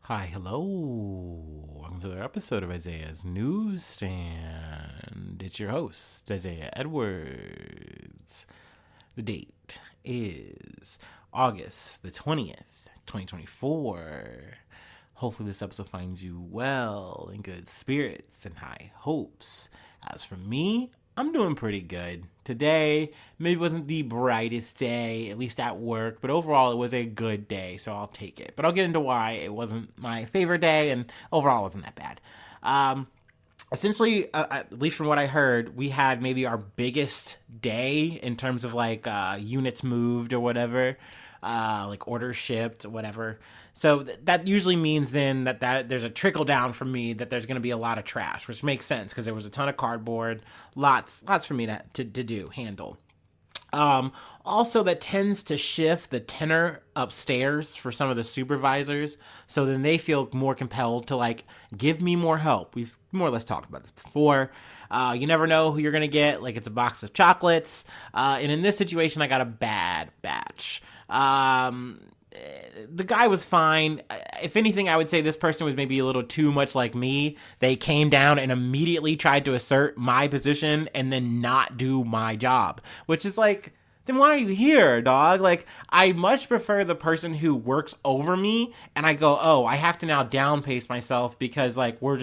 Hi, hello. Welcome to another episode of Isaiah's Newsstand. It's your host, Isaiah Edwards. The date is August the 20th, 2024. Hopefully, this episode finds you well, in good spirits, and high hopes. As for me, I'm doing pretty good. Today, maybe wasn't the brightest day, at least at work, but overall it was a good day, so I'll take it. But I'll get into why it wasn't my favorite day, and overall it wasn't that bad. Essentially, at least from what I heard, we had maybe our biggest day in terms of units moved or whatever, like orders shipped, whatever. So that usually means then that there's a trickle down for me that there's going to be a lot of trash, which makes sense because there was a ton of cardboard, lots for me to handle. Also, that tends to shift the tenor upstairs for some of the supervisors, so then they feel more compelled to give me more help. We've more or less talked about this before. You never know who you're gonna get. Like, it's a box of chocolates, and in this situation, I got a bad batch. The guy was fine. If anything, I would say this person was maybe a little too much like me. They came down and immediately tried to assert my position and then not do my job, which is like, then why are you here, dog? Like, I much prefer the person who works over me and I go, oh, I have to now down pace myself because we're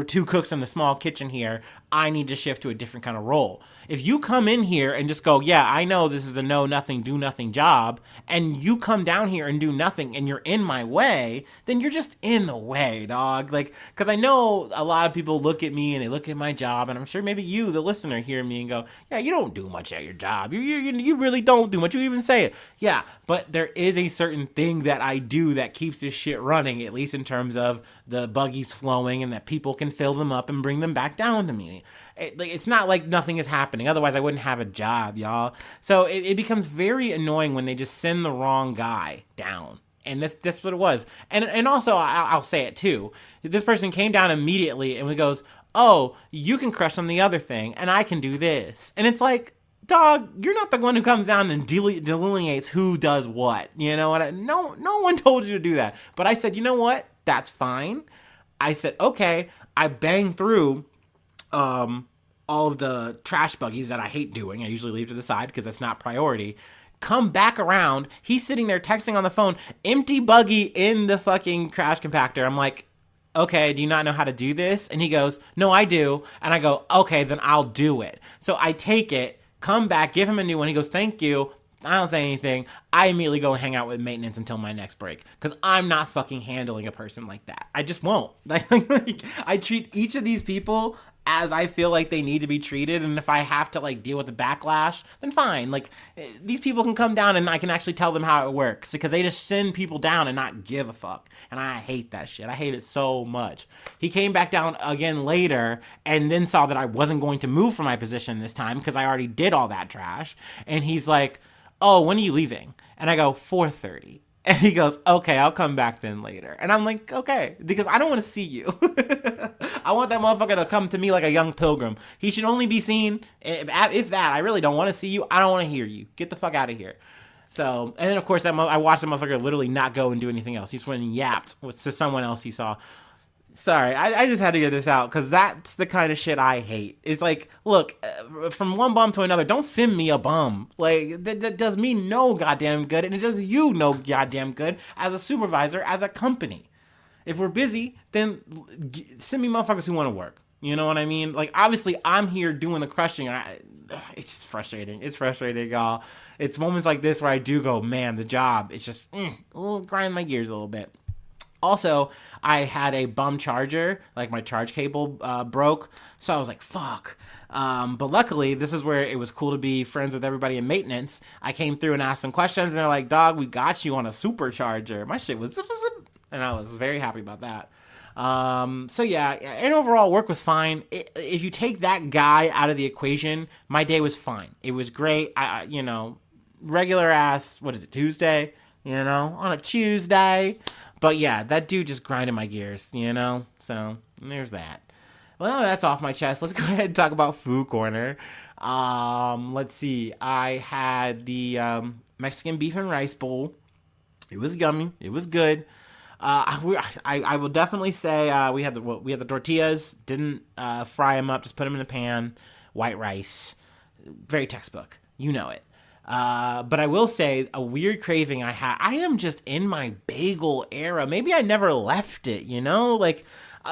two cooks in the small kitchen here. I need to shift to a different kind of role. If you come in here and just go, yeah, I know this is a no, nothing, do nothing job, and you come down here and do nothing and you're in my way, then you're just in the way, dog. Because I know a lot of people look at me and they look at my job, and I'm sure maybe you, the listener, hear me and go, yeah, you don't do much at your job. You really don't do much. You even say it. Yeah, but there is a certain thing that I do that keeps this shit running, at least in terms of the buggies flowing and that people can fill them up and bring them back down to me. It's not like nothing is happening. Otherwise, I wouldn't have a job, y'all. So it becomes very annoying when they just send the wrong guy down. And that's what it was. And also, I'll say it too. This person came down immediately and goes, oh, you can crush on the other thing, and I can do this. And it's like, dog, you're not the one who comes down and delineates who does what. You know what? No one told you to do that. But I said, you know what? That's fine. I said, okay. I banged through all of the trash buggies that I hate doing. I usually leave to the side because that's not priority. Come back around. He's sitting there texting on the phone. Empty buggy in the fucking trash compactor. I'm like, okay, do you not know how to do this? And he goes, no, I do. And I go, okay, then I'll do it. So I take it, come back, give him a new one. He goes, thank you. I don't say anything. I immediately go hang out with maintenance until my next break because I'm not fucking handling a person like that. I just won't. I treat each of these people as I feel like they need to be treated, and if I have to deal with the backlash, then fine. These people can come down and I can actually tell them how it works because they just send people down and not give a fuck. And I hate that shit. I hate it so much. He came back down again later and then saw that I wasn't going to move from my position this time because I already did all that trash. And he's like, oh, when are you leaving? And I go, 4:30. And he goes, okay, I'll come back then later. And I'm like, okay, because I don't want to see you. I want that motherfucker to come to me like a young pilgrim. He should only be seen, if that, I really don't want to see you. I don't want to hear you. Get the fuck out of here. So, and then of course, I watched the motherfucker literally not go and do anything else. He just went and yapped to someone else he saw. Sorry, I just had to get this out because that's the kind of shit I hate. It's like, look, from one bum to another, don't send me a bum. That does me no goddamn good, and it does you no goddamn good as a supervisor, as a company. If we're busy, then send me motherfuckers who want to work. You know what I mean? Obviously, I'm here doing the crushing. It's just frustrating. It's frustrating, y'all. It's moments like this where I do go, man, the job, it's just grind my gears a little bit. Also, I had a bum charger, my charge cable broke, so I was like, fuck. But luckily, this is where it was cool to be friends with everybody in maintenance. I came through and asked some questions, and they're like, dog, we got you on a supercharger. My shit was zip, zip, zip, and I was very happy about that. So yeah, and overall, work was fine. If you take that guy out of the equation, my day was fine. It was great. Regular ass, what is it, Tuesday? On a Tuesday. But yeah, that dude just grinded my gears, So there's that. Well, that's off my chest. Let's go ahead and talk about Food Corner. Let's see. I had the Mexican beef and rice bowl. It was yummy. It was good. I will definitely say we had the tortillas. Didn't fry them up. Just put them in a pan. White rice. Very textbook. You know it. But I will say a weird craving I had. I am just in my bagel era. Maybe I never left it, like,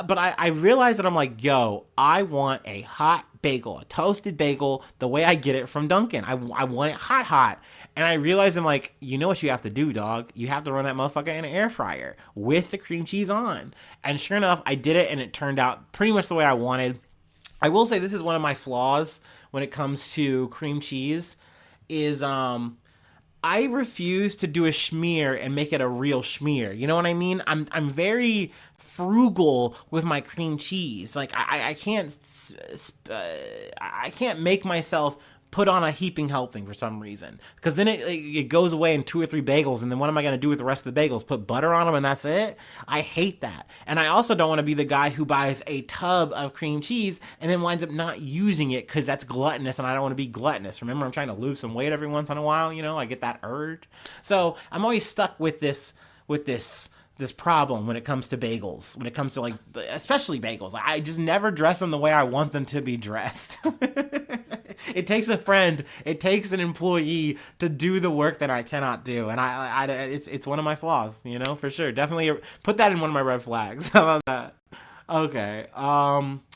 but I realized that I'm like, yo, I want a hot bagel, a toasted bagel, the way I get it from Dunkin'. I want it hot, hot. And I realized I'm like, you know what you have to do, dog? You have to run that motherfucker in an air fryer with the cream cheese on. And sure enough, I did it and it turned out pretty much the way I wanted. I will say this is one of my flaws when it comes to cream cheese is I refuse to do a schmear and make it a real schmear. You know what I mean? I'm very frugal with my cream cheese. Like I can't make myself put on a heaping helping for some reason, because then it goes away in 2 or 3 bagels, and then what am I going to do with the rest of the bagels? Put butter on them and that's it? I hate that. And I also don't want to be the guy who buys a tub of cream cheese and then winds up not using it because that's gluttonous, and I don't want to be gluttonous. Remember, I'm trying to lose some weight every once in a while, I get that urge. So I'm always stuck with this problem when it comes to bagels, when it comes to, like, especially bagels. I just never dress them the way I want them to be dressed. It takes a friend, it takes an employee to do the work that I cannot do, and it's one of my flaws, for sure. Definitely put that in one of my red flags. How about that? Okay.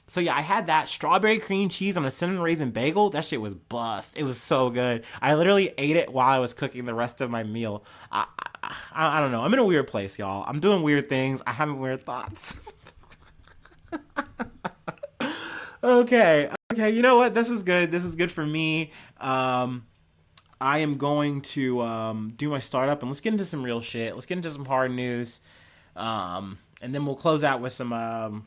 So yeah, I had that strawberry cream cheese on a cinnamon raisin bagel. That shit was bust. It was so good. I literally ate it while I was cooking the rest of my meal. I don't know. I'm in a weird place, y'all. I'm doing weird things. I'm having weird thoughts. Okay, you know what? This is good. This is good for me. I am going to do my startup, and let's get into some real shit. Let's get into some hard news. And then we'll close out with some,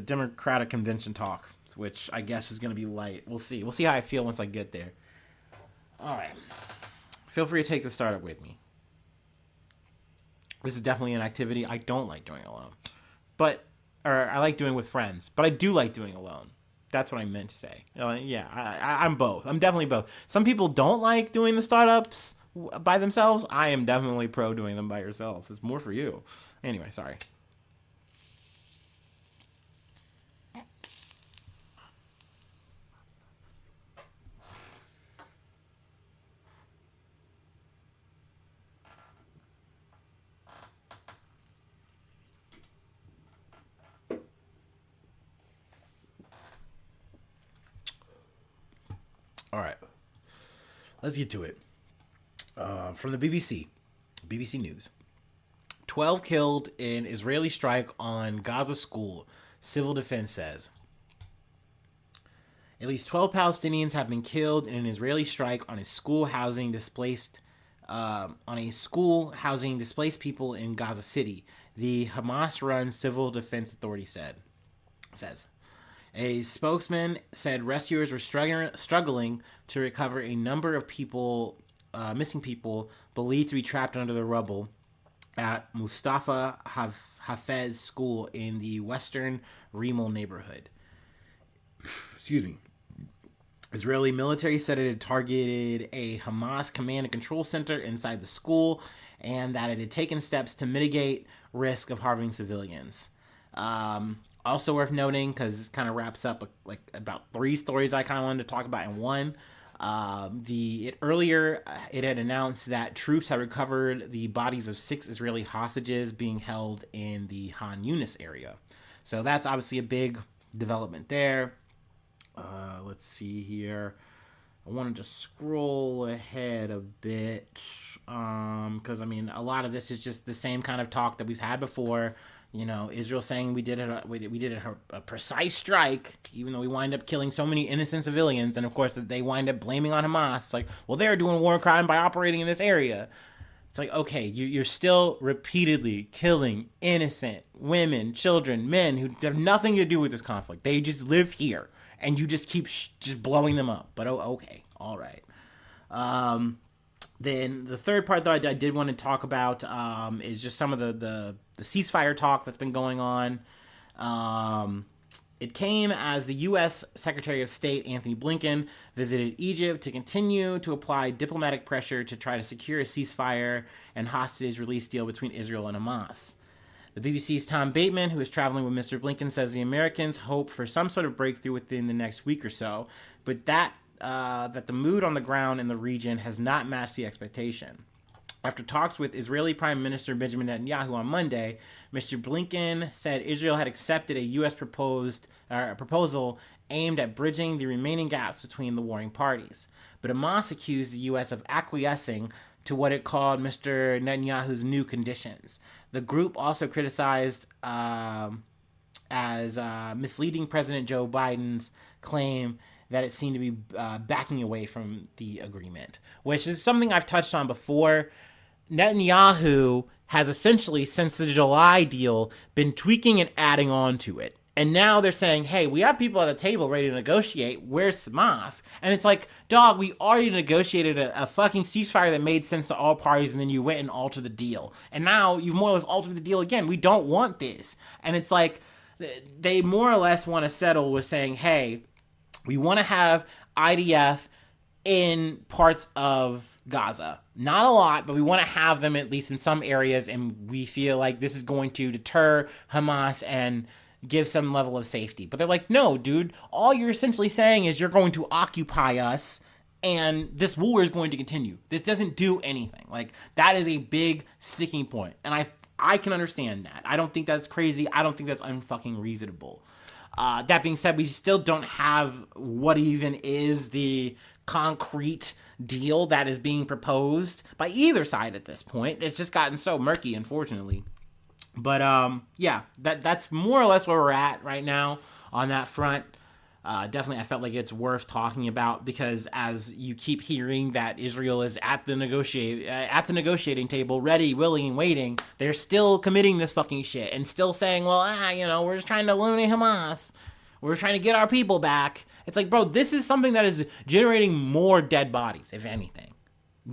Democratic convention talk, which I guess is going to be light. We'll see. We'll see how I feel once I get there. All right. Feel free to take the startup with me. This is definitely an activity I don't like doing alone. Or I like doing with friends, but I do like doing alone. That's what I meant to say. Yeah, I'm both. I'm definitely both. Some people don't like doing the startups by themselves. I am definitely pro doing them by yourself. It's more for you. Anyway, sorry. All right, let's get to it. From the BBC News. 12 killed in Israeli strike on Gaza school, civil defense says. At least 12 Palestinians have been killed in an Israeli strike on a school housing displaced people in Gaza City, the Hamas-run civil defense authority says. A spokesman said rescuers were struggling to recover a number of missing people believed to be trapped under the rubble at Mustafa Hafez School in the western Rimmel neighborhood. Excuse me. Israeli military said it had targeted a Hamas command and control center inside the school, and that it had taken steps to mitigate risk of harming civilians. Also worth noting, because this kind of wraps up like about 3 stories I kind of wanted to talk about in one. Earlier it had announced that troops had recovered the bodies of 6 Israeli hostages being held in the Han Yunis area. So that's obviously a big development there. Let's see here. I wanted to scroll ahead a bit because a lot of this is just the same kind of talk that we've had before. Israel saying we did a precise strike, even though we wind up killing so many innocent civilians, and of course they wind up blaming on Hamas. It's like, well, they're doing war crime by operating in this area. It's like, okay, you're still repeatedly killing innocent women, children, men who have nothing to do with this conflict. They just live here, and you just keep just blowing them up. But okay, all right. Then the third part that I did want to talk about is just some of the ceasefire talk that's been going on. It came as the U.S. Secretary of State Anthony Blinken visited Egypt to continue to apply diplomatic pressure to try to secure a ceasefire and hostage release deal between Israel and Hamas. The BBC's Tom Bateman, who is traveling with Mr. Blinken, says the Americans hope for some sort of breakthrough within the next week or so, but that the mood on the ground in the region has not matched the expectation. After talks with Israeli Prime Minister Benjamin Netanyahu on Monday, Mr. Blinken said Israel had accepted a U.S. proposal aimed at bridging the remaining gaps between the warring parties. But Hamas accused the U.S. of acquiescing to what it called Mr. Netanyahu's new conditions. The group also criticized as misleading President Joe Biden's claim that it seemed to be backing away from the agreement, which is something I've touched on before. Netanyahu has essentially, since the July deal, been tweaking and adding on to it. And now they're saying, hey, we have people at the table ready to negotiate. Where's Hamas? And it's like, dog, we already negotiated a fucking ceasefire that made sense to all parties, and then you went and altered the deal. And now you've more or less altered the deal again. We don't want this. And it's like, they more or less want to settle with saying, hey, we want to have IDF in parts of Gaza. Not a lot, but we want to have them at least in some areas, and we feel like this is going to deter Hamas and give some level of safety. But they're like, no, dude, all you're essentially saying is you're going to occupy us, and this war is going to continue. This doesn't do anything. Like, that is a big sticking point, and I can understand that. I don't think that's crazy. I don't think that's unfucking reasonable. That being said, we still don't have what even is the concrete deal that is being proposed by either side at this point. It's just gotten so murky, unfortunately. But yeah, that's more or less where we're at right now on that front. Definitely, I felt like it's worth talking about, because as you keep hearing that Israel is at the negotiating table, ready, willing, and waiting, they're still committing this fucking shit and still saying, well, we're just trying to eliminate Hamas. We're trying to get our people back. It's like, bro, this is something that is generating more dead bodies, if anything.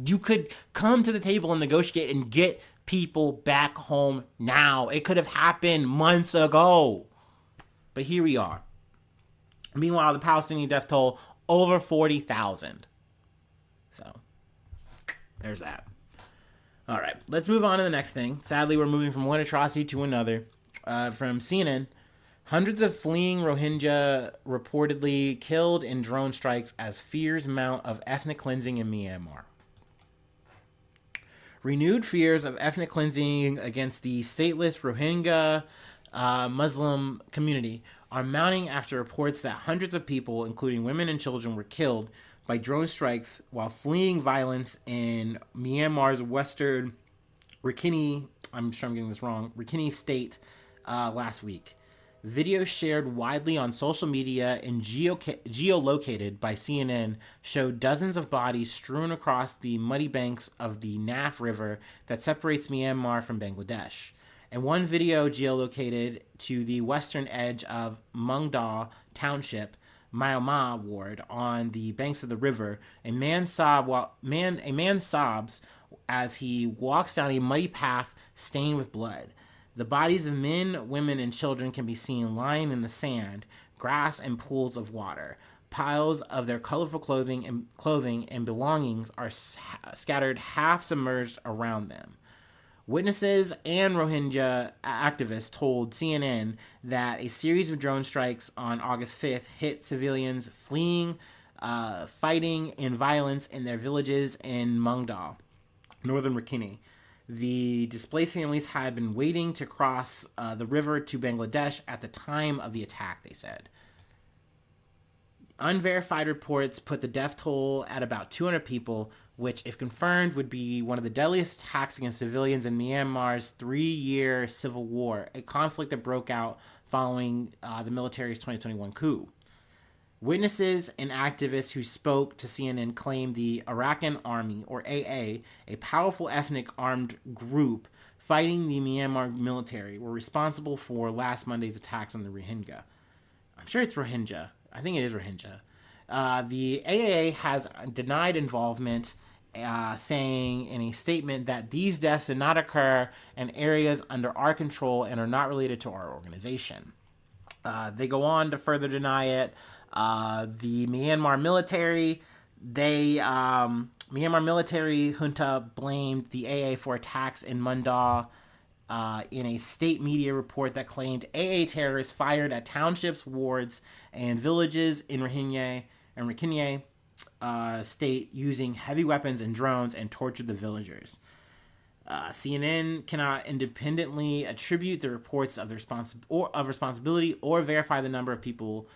You could come to the table and negotiate and get people back home now. It could have happened months ago. But here we are. Meanwhile, the Palestinian death toll, over 40,000. So, there's that. All right, let's move on to the next thing. Sadly, we're moving from one atrocity to another. From CNN, hundreds of fleeing Rohingya reportedly killed in drone strikes as fears mount of ethnic cleansing in Myanmar. Renewed fears of ethnic cleansing against the stateless Rohingya Muslim community are mounting after reports that hundreds of people, including women and children, were killed by drone strikes while fleeing violence in Myanmar's western Rakhine, I'm sure I'm getting this wrong, Rakhine state last week. Videos shared widely on social media and geolocated by CNN showed dozens of bodies strewn across the muddy banks of the Naf River that separates Myanmar from Bangladesh. And one video geolocated to the western edge of Mungdaw Township, Myanmar ward, on the banks of the river. A man sobs as he walks down a muddy path stained with blood. The bodies of men, women, and children can be seen lying in the sand, grass, and pools of water. Piles of their colorful clothing and belongings are scattered half submerged around them. Witnesses and Rohingya activists told CNN that a series of drone strikes on August 5th hit civilians fleeing, fighting, and violence in their villages in Mungdaw, northern Rakhine. The displaced families had been waiting to cross the river to Bangladesh at the time of the attack, they said. Unverified reports put the death toll at about 200 people, which, if confirmed, would be one of the deadliest attacks against civilians in Myanmar's 3-year civil war, a conflict that broke out following the military's 2021 coup. Witnesses and activists who spoke to CNN claimed the Arakan Army, or AA, a powerful ethnic armed group fighting the Myanmar military, were responsible for last Monday's attacks on the Rohingya. I'm sure it's Rohingya. I think it is Rohingya. The AAA has denied involvement, saying in a statement that these deaths did not occur in areas under our control and are not related to our organization. They go on to further deny it. The Myanmar military junta blamed the AA for attacks in Mungdaw in a state media report that claimed AA terrorists fired at townships, wards, and villages in Rakhine state using heavy weapons and drones and tortured the villagers. CNN cannot independently attribute the reports of responsibility or verify the number of people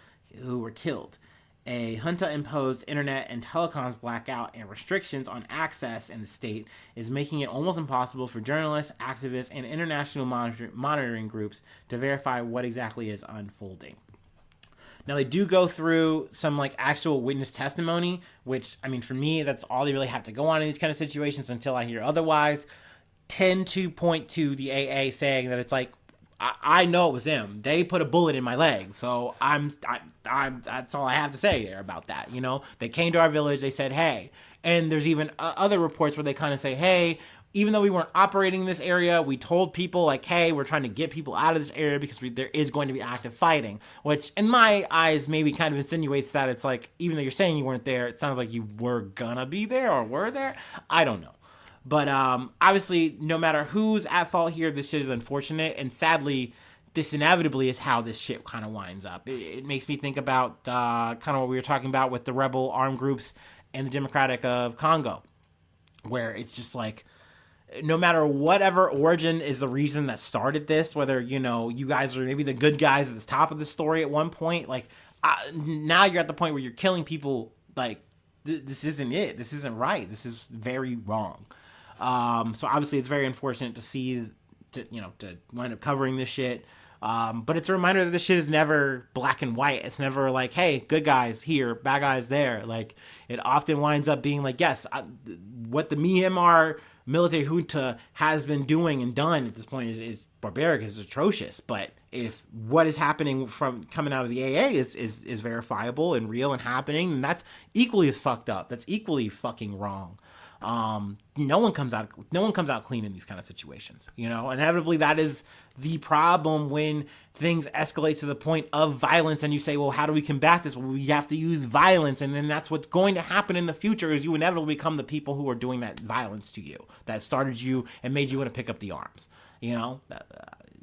who were killed. A junta-imposed internet and telecoms blackout and restrictions on access in the state is making it almost impossible for journalists, activists, and international monitoring groups to verify what exactly is unfolding. Now, they do go through some like actual witness testimony, which, I mean, for me, that's all they really have to go on in these kind of situations until I hear otherwise. Tend to point to the AA saying that it's like, I know it was them. They put a bullet in my leg. So I'm that's all I have to say there about that. You know, they came to our village. They said, hey, and there's even other reports where they kind of say, hey, even though we weren't operating in this area, we told people like, hey, we're trying to get people out of this area because there is going to be active fighting, which in my eyes maybe kind of insinuates that it's like, even though you're saying you weren't there, it sounds like you were gonna be there or were there. I don't know. But obviously, no matter who's at fault here, this shit is unfortunate. And sadly, this inevitably is how this shit kind of winds up. It makes me think about kind of what we were talking about with the rebel armed groups in the Democratic of Congo, where it's just like, no matter whatever origin is the reason that started this, whether, you know, you guys are maybe the good guys at the top of the story at one point, like now you're at the point where you're killing people. Like, this isn't it. This isn't right. This is very wrong. So obviously it's very unfortunate to wind up covering this shit. But it's a reminder that this shit is never black and white. It's never like, hey, good guys here, bad guys there. Like, it often winds up being like, yes, what the Myanmar military junta has been doing and done at this point is barbaric, is atrocious. But if what is happening from coming out of the AA is verifiable and real and happening, then that's equally as fucked up. That's equally fucking wrong. No one comes out clean in these kind of situations, you know. Inevitably, that is the problem when things escalate to the point of violence, and you say, well, how do we combat this? Well, we have to use violence, and then that's what's going to happen in the future, is you inevitably become the people who are doing that violence to you, that started you and made you want to pick up the arms, you know.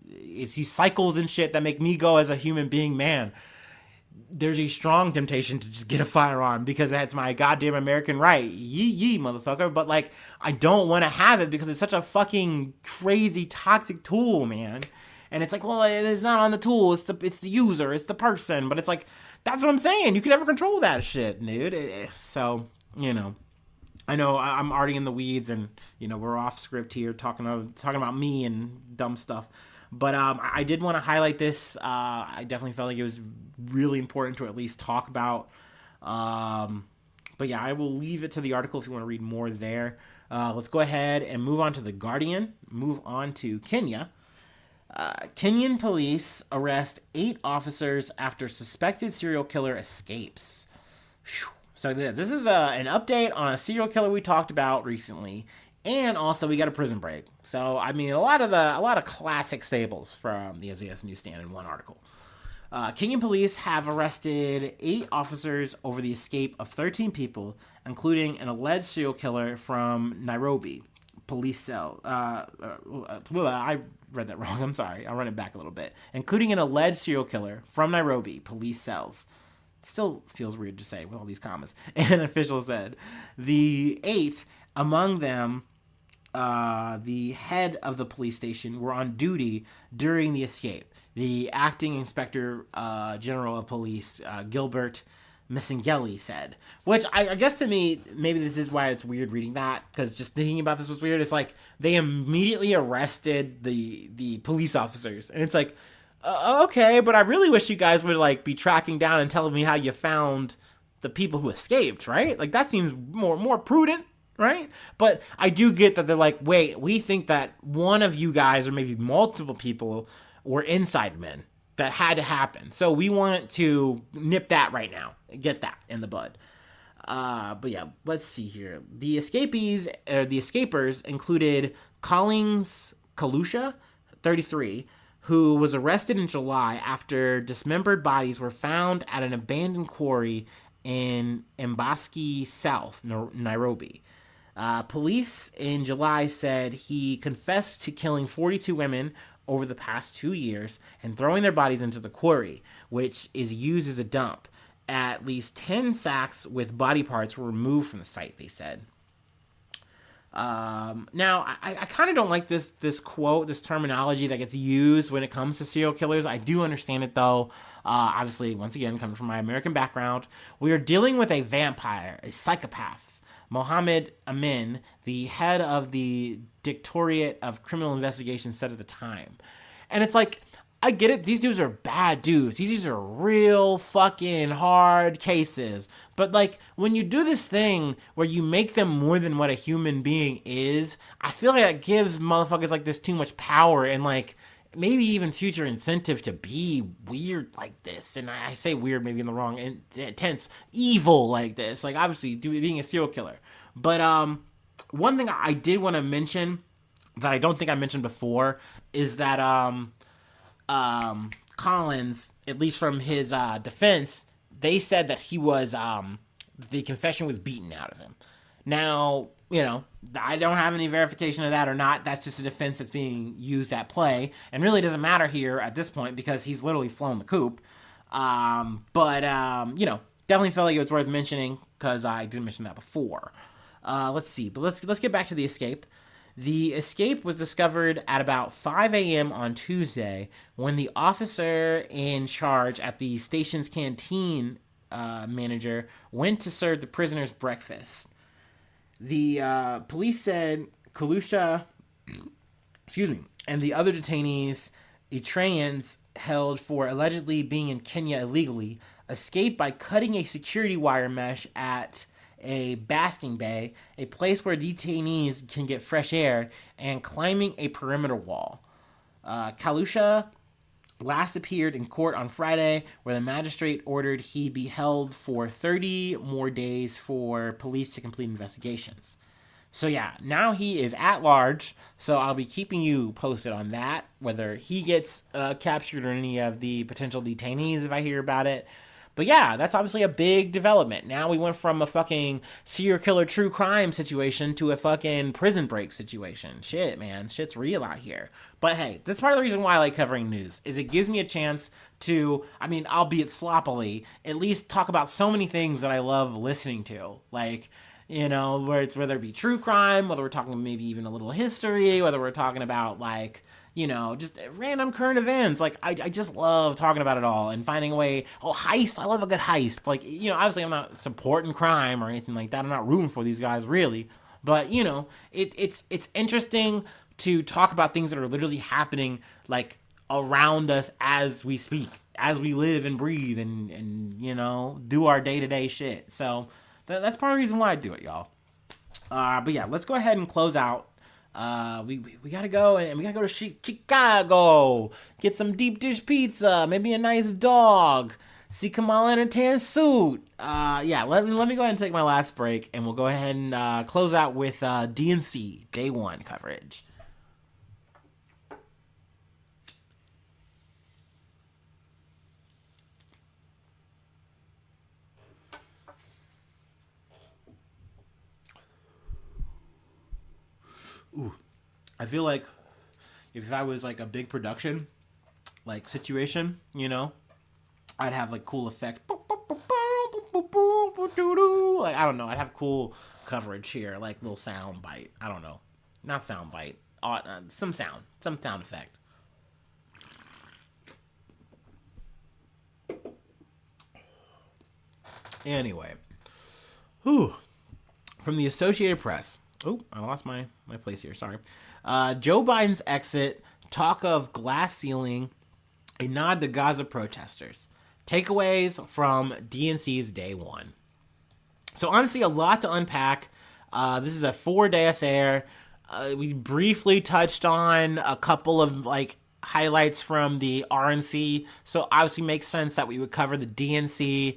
It's these cycles and shit that make me go, as a human being, man, there's a strong temptation to just get a firearm because that's my goddamn American right. Yee, motherfucker. But, like, I don't want to have it because it's such a fucking crazy, toxic tool, man. And it's like, well, it's not on the tool. It's the user. It's the person. But it's like, that's what I'm saying. You can never control that shit, dude. So, you know. I know I'm already in the weeds and, you know, we're off script here talking about me and dumb stuff. But I did want to highlight this. I definitely felt like it was really important to at least talk about. But yeah, I will leave it to the article if you want to read more there. Let's go ahead and move on to The Guardian. Move on to Kenya. Kenyan police arrest 8 officers after suspected serial killer escapes. Whew. So this is an update on a serial killer we talked about recently. And also, we got a prison break. So, I mean, a lot of classic staples from the SAS newsstand in one article. Kenyan police have arrested 8 officers over the escape of 13 people, including an alleged serial killer from Nairobi. Police cell. I read that wrong. I'm sorry. I'll run it back a little bit. Including an alleged serial killer from Nairobi. Police cells. Still feels weird to say with all these commas. An official said. The 8, among them, the head of the police station, were on duty during the escape. The acting inspector general of police, Gilbert Missingeli, said. Which, I guess to me, maybe this is why it's weird reading that, because just thinking about this was weird. It's like, they immediately arrested the police officers. And it's like, okay, but I really wish you guys would, like, be tracking down and telling me how you found the people who escaped, right? Like, that seems more prudent. Right? But I do get that they're like, wait, we think that one of you guys or maybe multiple people were inside men. That had to happen. So we want to nip that right now. Get that in the bud. But yeah, let's see here. The escapers included Collins Khalusha, 33, who was arrested in July after dismembered bodies were found at an abandoned quarry in Embassi South, Nairobi. Police in July said he confessed to killing 42 women over the past 2 years and throwing their bodies into the quarry, which is used as a dump. At least 10 sacks with body parts were removed from the site, they said. Now, I kind of don't like this quote, this terminology that gets used when it comes to serial killers. I do understand it, though. Obviously, once again, coming from my American background, we are dealing with a vampire, a psychopath. Mohammed Amin, the head of the Directorate of Criminal Investigation, said at the time. And it's like, I get it. These dudes are bad dudes. These dudes are real fucking hard cases. But like, when you do this thing where you make them more than what a human being is, I feel like that gives motherfuckers like this too much power and like maybe even future incentive to be weird like this. And I say weird maybe in the wrong tense, evil like this. Like obviously being a serial killer. But one thing I did want to mention that I don't think I mentioned before is that Collins, at least from his defense, they said that he was the confession was beaten out of him. Now, you know, I don't have any verification of that or not. That's just a defense that's being used at play, and really doesn't matter here at this point because he's literally flown the coop. But you know, definitely felt like it was worth mentioning because I didn't mention that before. Let's see, but let's get back to the escape. The escape was discovered at about 5 a.m. on Tuesday when the officer in charge at the station's canteen manager went to serve the prisoners breakfast. The police said Khalusha, and the other detainees, Eritreans held for allegedly being in Kenya illegally, escaped by cutting a security wire mesh at a basking bay, a place where detainees can get fresh air, and climbing a perimeter wall. Khalusha last appeared in court on Friday, where the magistrate ordered he be held for 30 more days for police to complete investigations. So yeah, now he is at large, so I'll be keeping you posted on that, whether he gets captured or any of the potential detainees if I hear about it. But yeah, that's obviously a big development. Now we went from a fucking serial killer true crime situation to a fucking prison break situation. Shit, man. Shit's real out here. But hey, that's part of the reason why I like covering news, is it gives me a chance to, I mean, albeit sloppily, at least talk about so many things that I love listening to. Like, you know, whether it be true crime, whether we're talking maybe even a little history, whether we're talking about like, you know, just random current events. Like, I just love talking about it all and finding a way. Oh, heist. I love a good heist. Like, you know, obviously I'm not supporting crime or anything like that. I'm not rooting for these guys, really. But, you know, it's interesting to talk about things that are literally happening, like, around us as we speak, as we live and breathe and you know, do our day-to-day shit. So that's part of the reason why I do it, y'all. But yeah, let's go ahead and close out. We gotta go and we gotta go to Chicago, get some deep dish pizza, maybe a nice dog, see Kamala in a tan suit. Yeah, let me go ahead and take my last break, and we'll go ahead and close out with DNC Day 1 coverage. Ooh, I feel like if I was like a big production, like situation, you know, I'd have like cool effects. Like, I don't know, I'd have cool coverage here, like little sound bite. I don't know, not sound bite, some sound effect. Anyway, from the Associated Press. Oh, I lost my place here. Sorry. Joe Biden's exit, talk of glass ceiling, a nod to Gaza protesters. Takeaways from DNC's Day 1. So honestly, a lot to unpack. This is a 4-day affair. We briefly touched on a couple of like highlights from the RNC. So obviously makes sense that we would cover the DNC.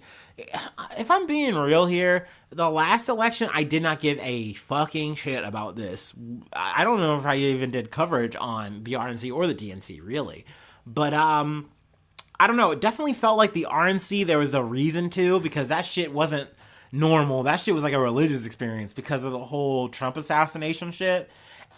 If I'm being real here, the last election, I did not give a fucking shit about this. I don't know if I even did coverage on the RNC or the DNC, really. But, I don't know. It definitely felt like the RNC, there was a reason to, because that shit wasn't normal. That shit was like a religious experience because of the whole Trump assassination shit.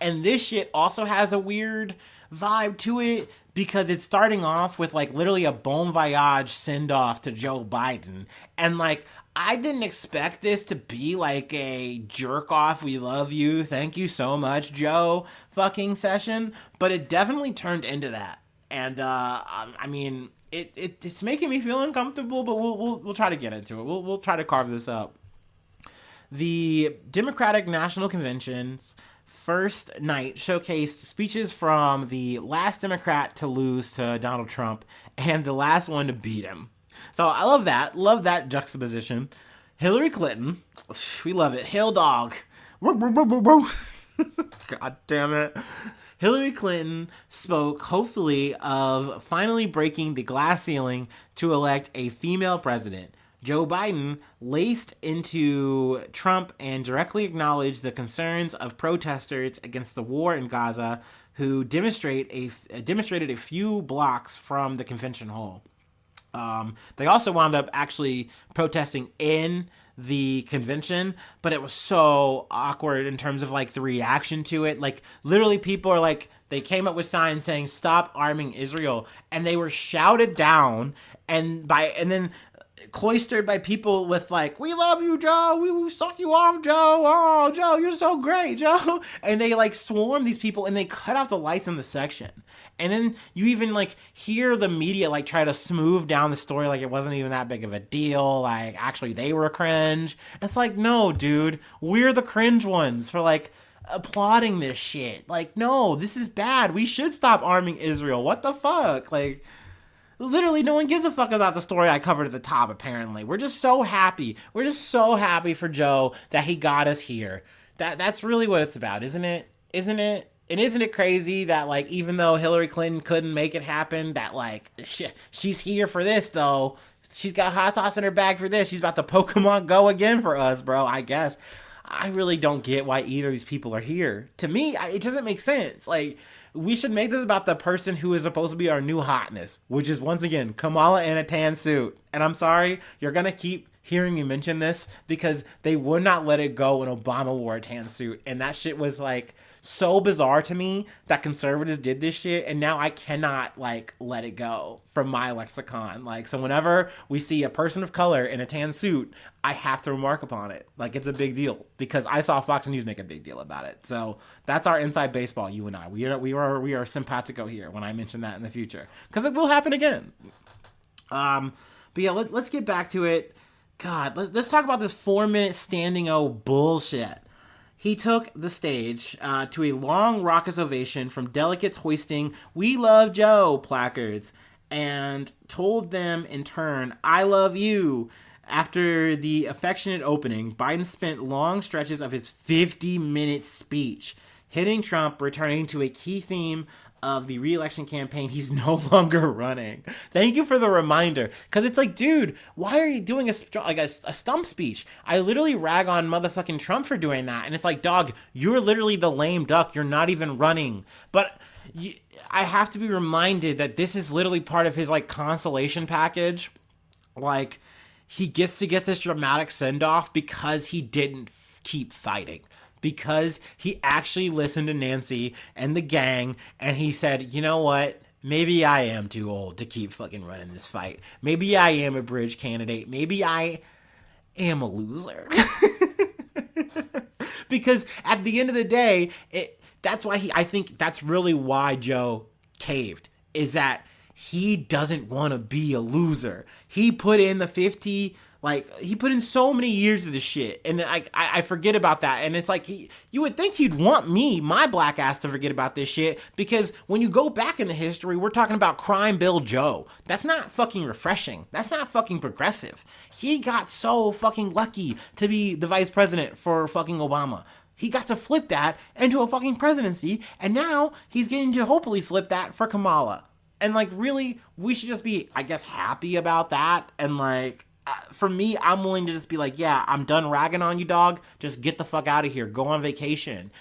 And this shit also has a weird vibe to it because it's starting off with like literally a bon voyage send off to Joe Biden. And like, I didn't expect this to be like a jerk off, we love you, thank you so much, Joe fucking session, but it definitely turned into that. And I mean, it's making me feel uncomfortable, but we'll try to get into it. We'll try to carve this up. The Democratic National Convention's first night showcased speeches from the last Democrat to lose to Donald Trump and the last one to beat him. So I love that. Love that juxtaposition. Hillary Clinton, we love it. Hail dog. God damn it. Hillary Clinton spoke hopefully of finally breaking the glass ceiling to elect a female president. Joe Biden laced into Trump and directly acknowledged the concerns of protesters against the war in Gaza who demonstrated a few blocks from the convention hall. They also wound up actually protesting in the convention, but it was so awkward in terms of like the reaction to it. Like literally people are like, they came up with signs saying stop arming Israel, and they were shouted down and then cloistered by people with like, we love you, Joe, we suck you off, Joe, oh Joe, you're so great, Joe, and they like swarm these people and they cut off the lights in the section. And then you even like hear the media like try to smooth down the story like it wasn't even that big of a deal, like actually they were cringe. It's like, no dude, we're the cringe ones for like applauding this shit. Like, no, this is bad, we should stop arming Israel, what the fuck. Like literally no one gives a fuck about the story I covered at the top, apparently. We're just so happy. We're just so happy for Joe that he got us here. That's really what it's about, isn't it? Isn't it? And isn't it crazy that, like, even though Hillary Clinton couldn't make it happen, that, like, she's here for this, though. She's got hot sauce in her bag for this. She's about to Pokemon Go again for us, bro, I guess. I really don't get why either of these people are here. To me, it doesn't make sense. Like, we should make this about the person who is supposed to be our new hotness, which is, once again, Kamala in a tan suit. And I'm sorry, you're going to keep hearing me mention this because they would not let it go when Obama wore a tan suit. And that shit was, like, so bizarre to me that conservatives did this shit. And now I cannot, like, let it go from my lexicon. Like, so whenever we see a person of color in a tan suit, I have to remark upon it. Like, it's a big deal because I saw Fox News make a big deal about it. So that's our inside baseball, you and I. We are simpatico here when I mention that in the future because it will happen again. But yeah, let's get back to it. God, let's talk about this 4-minute standing O bullshit. He took the stage to a long raucous ovation from delegates hoisting "We Love Joe" placards and told them in turn, "I love you." After the affectionate opening, Biden spent long stretches of his 50-minute speech hitting Trump, returning to a key theme of the re-election campaign. He's no longer running. Thank you for the reminder, because it's like, dude, why are you doing a stump speech? I literally rag on motherfucking Trump for doing that, and it's like, dog, you're literally the lame duck. You're not even running. But I have to be reminded that this is literally part of his like consolation package. Like, he gets to get this dramatic send-off because he didn't keep fighting. Because he actually listened to Nancy and the gang, and he said, you know what? Maybe I am too old to keep fucking running this fight. Maybe I am a bridge candidate. Maybe I am a loser. Because at the end of the day, that's why I think that's really why Joe caved, is that he doesn't want to be a loser. He put in the 50, like, he put in so many years of this shit, and I forget about that, and it's like, you would think he'd want me, my black ass, to forget about this shit, because when you go back in the history, we're talking about Crime Bill Joe. That's not fucking refreshing. That's not fucking progressive. He got so fucking lucky to be the vice president for fucking Obama. He got to flip that into a fucking presidency, and now he's getting to hopefully flip that for Kamala. And, like, really, we should just be, I guess, happy about that. And, like, for me, I'm willing to just be like, yeah, I'm done ragging on you, dog. Just get the fuck out of here. Go on vacation.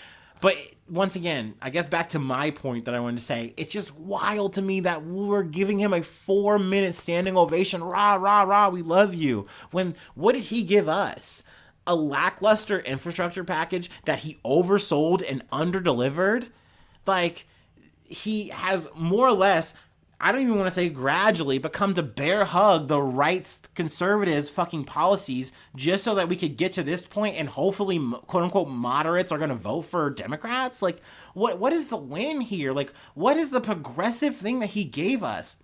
But once again, I guess back to my point that I wanted to say, it's just wild to me that we're giving him a 4-minute standing ovation. Rah, rah, rah, we love you. When, what did he give us? A lackluster infrastructure package that he oversold and underdelivered? Like, he has more or less, I don't even want to say gradually, but come to bear hug the right's conservatives' fucking policies just so that we could get to this point and hopefully, quote unquote, moderates are going to vote for Democrats. Like, what is the win here? Like, what is the progressive thing that he gave us?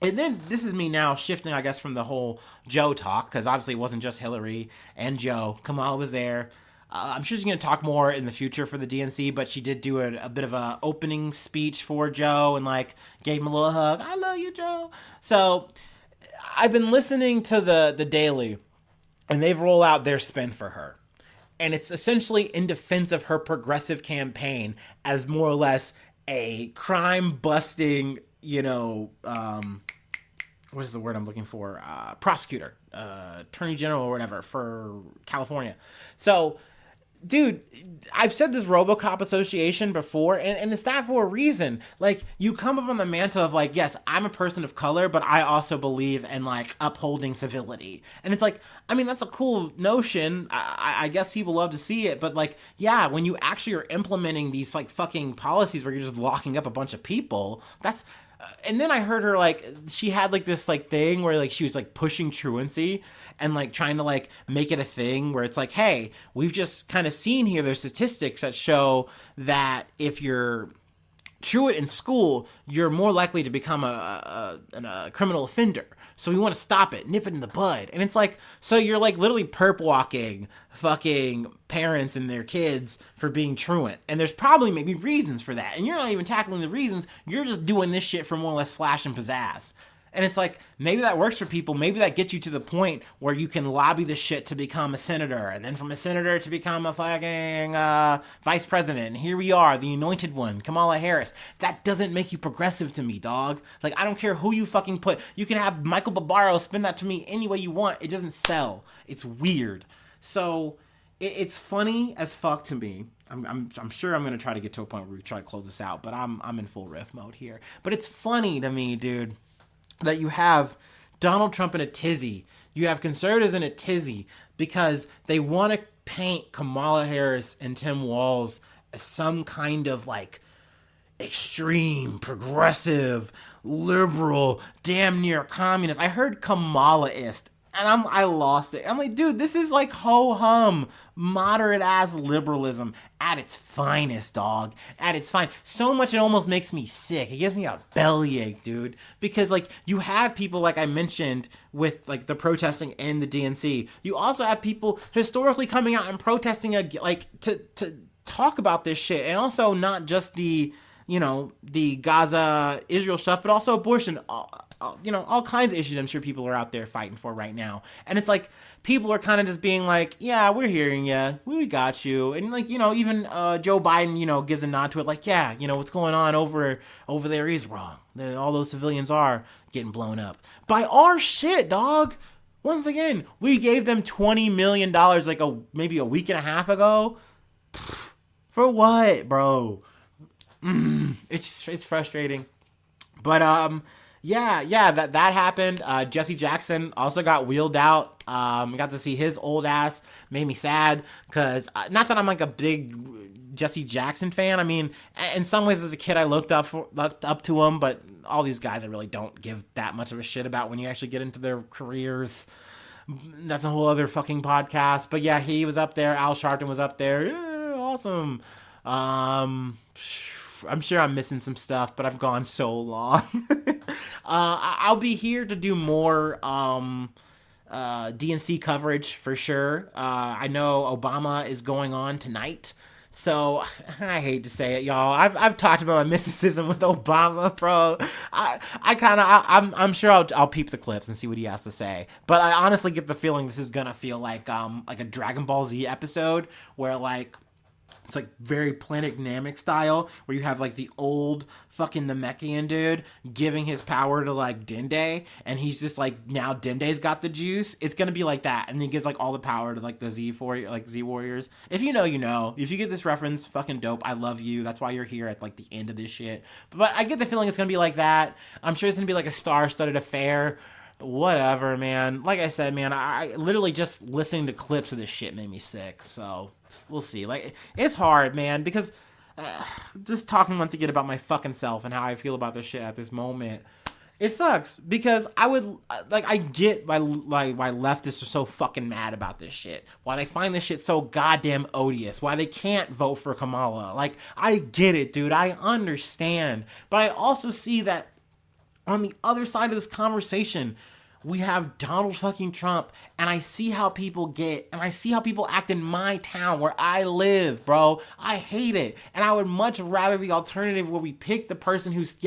And then this is me now shifting, I guess, from the whole Joe talk, because obviously it wasn't just Hillary and Joe. Kamala was there. I'm sure she's going to talk more in the future for the DNC, but she did do a bit of a opening speech for Joe and like gave him a little hug. I love you, Joe. So I've been listening to the Daily, and they've rolled out their spin for her. And it's essentially in defense of her progressive campaign as more or less a crime-busting, what is the word I'm looking for? Prosecutor, attorney general or whatever for California. So, dude, I've said this RoboCop association before, and it's that for a reason. Like, you come up on the mantle of, like, yes, I'm a person of color, but I also believe in, like, upholding civility. And it's like, I mean, that's a cool notion. I guess people love to see it, but, like, yeah, when you actually are implementing these, like, fucking policies where you're just locking up a bunch of people, that's... And then I heard her, like, she had, like, this, like, thing where, like, she was, like, pushing truancy and, like, trying to, like, make it a thing where it's like, hey, we've just kind of seen here, there's statistics that show that if you're truant in school, you're more likely to become a criminal offender. So we want to stop it, nip it in the bud. And it's like, so you're like literally perp walking fucking parents and their kids for being truant. And there's probably maybe reasons for that. And you're not even tackling the reasons. You're just doing this shit for more or less flash and pizzazz. And it's like, maybe that works for people. Maybe that gets you to the point where you can lobby the shit to become a senator. And then from a senator to become a fucking vice president. And here we are, the anointed one, Kamala Harris. That doesn't make you progressive to me, dog. Like, I don't care who you fucking put. You can have Michael Barbaro spin that to me any way you want. It doesn't sell. It's weird. So, it's funny as fuck to me. I'm sure I'm going to try to get to a point where we try to close this out. But I'm in full riff mode here. But it's funny to me, dude, that you have Donald Trump in a tizzy. You have conservatives in a tizzy because they want to paint Kamala Harris and Tim Walz as some kind of like extreme, progressive, liberal, damn near communist. I heard Kamalaist and I lost it. I'm like, dude, this is like ho-hum, moderate-ass liberalism at its finest, dog. At its fine. So much it almost makes me sick. It gives me a bellyache, dude. Because, like, you have people, like I mentioned, with, like, the protesting in the DNC. You also have people historically coming out and protesting, like, to talk about this shit. And also not just the Gaza-Israel stuff, but also abortion. All kinds of issues I'm sure people are out there fighting for right now. And it's like, people are kind of just being like, yeah, we're hearing you. We got you. And like, even Joe Biden, gives a nod to it. Like, yeah, what's going on over there is wrong. All those civilians are getting blown up by our shit, dog. Once again, we gave them $20 million like maybe a week and a half ago. For what, bro? It's frustrating. But, yeah, that happened. Jesse Jackson also got wheeled out. Got to see his old ass. Made me sad because not that I'm like a big Jesse Jackson fan. I mean, in some ways as a kid I looked up to him, but all these guys I really don't give that much of a shit about when you actually get into their careers. That's a whole other fucking podcast. But yeah, he was up there. Al Sharpton was up there. Yeah, awesome. I'm sure I'm missing some stuff, but I've gone so long. I'll be here to do more DNC coverage for sure. I know Obama is going on tonight, so I hate to say it, y'all. I've talked about my mysticism with Obama, bro. I'm sure I'll peep the clips and see what he has to say. But I honestly get the feeling this is gonna feel like a Dragon Ball Z episode where like It's like very Planet Namek style, where you have like the old fucking Namekian dude giving his power to like Dende, and he's just like, now Dende's got the juice. It's gonna be like that, and he gives like all the power to like the Z Warriors. If you know, you know. If you get this reference, fucking dope. I love you. That's why you're here at like the end of this shit. But I get the feeling it's gonna be like that. I'm sure it's gonna be like a star-studded affair. Whatever, man. Like I said, man, I literally just listening to clips of this shit made me sick. So we'll see. Like, it's hard, man, because just talking once again about my fucking self and how I feel about this shit at this moment, it sucks because I would like, I get why leftists are so fucking mad about this shit. Why they find this shit so goddamn odious. Why they can't vote for Kamala. Like, I get it, dude. I understand. But I also see that on the other side of this conversation, we have Donald fucking Trump, and I see how people get, and I see how people act in my town where I live, bro. I hate it. And I would much rather the alternative where we pick the person who's,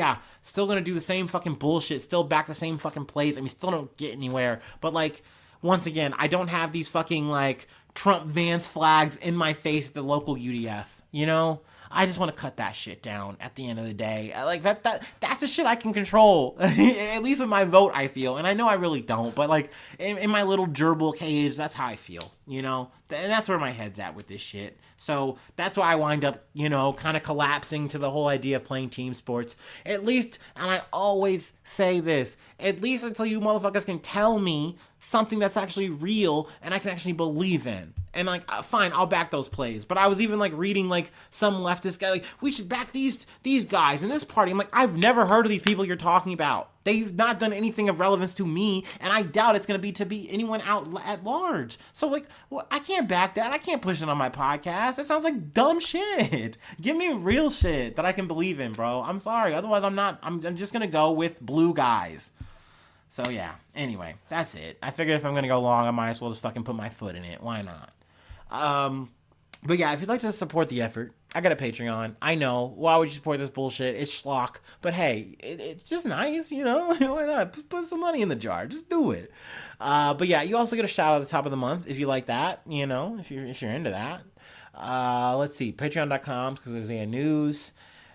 still gonna do the same fucking bullshit, still back the same fucking plays, and we still don't get anywhere. But, like, once again, I don't have these fucking, like, Trump Vance flags in my face at the local UDF, you know? I just want to cut that shit down at the end of the day. Like, that's the shit I can control. At least with my vote, I feel. And I know I really don't, but like in my little gerbil cage, that's how I feel, you know? And that's where my head's at with this shit. So that's why I wind up, you know, kind of collapsing to the whole idea of playing team sports. At least, and I always say this, at least until you motherfuckers can tell me something that's actually real and I can actually believe in. And like, fine, I'll back those plays. But I was even like reading like some leftist guy, like, we should back these guys in this party. I'm like, I've never heard of these people you're talking about. They've not done anything of relevance to me, and I doubt it's going to be anyone out at large. So, like, well, I can't back that. I can't push it on my podcast. That sounds like dumb shit. Give me real shit that I can believe in, bro. I'm sorry. Otherwise, I'm just going to go with blue guys. So, yeah. Anyway, that's it. I figured if I'm going to go long, I might as well just fucking put my foot in it. Why not? But yeah, if you'd like to support the effort, I got a Patreon. I know. Why would you support this bullshit? It's schlock. But hey, it's just nice, you know? Why not? Put some money in the jar. Just do it. But yeah, you also get a shout out at the top of the month if you like that, you know, if you're into that. Let's see. Patreon.com because there's Isaiah News.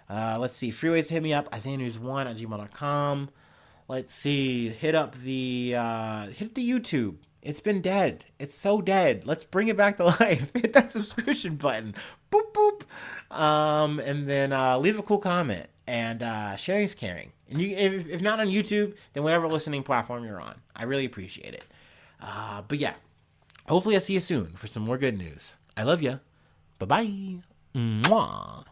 Let's see. Free ways to hit me up. IsaiahNews1@gmail.com. Let's see. Hit the YouTube. It's been dead. It's so dead. Let's bring it back to life. Hit that subscription button. Boop, boop. And then leave a cool comment. And sharing is caring. And you, if not on YouTube, then whatever listening platform you're on. I really appreciate it. But yeah, hopefully I'll see you soon for some more good news. I love you. Bye-bye. Mwah.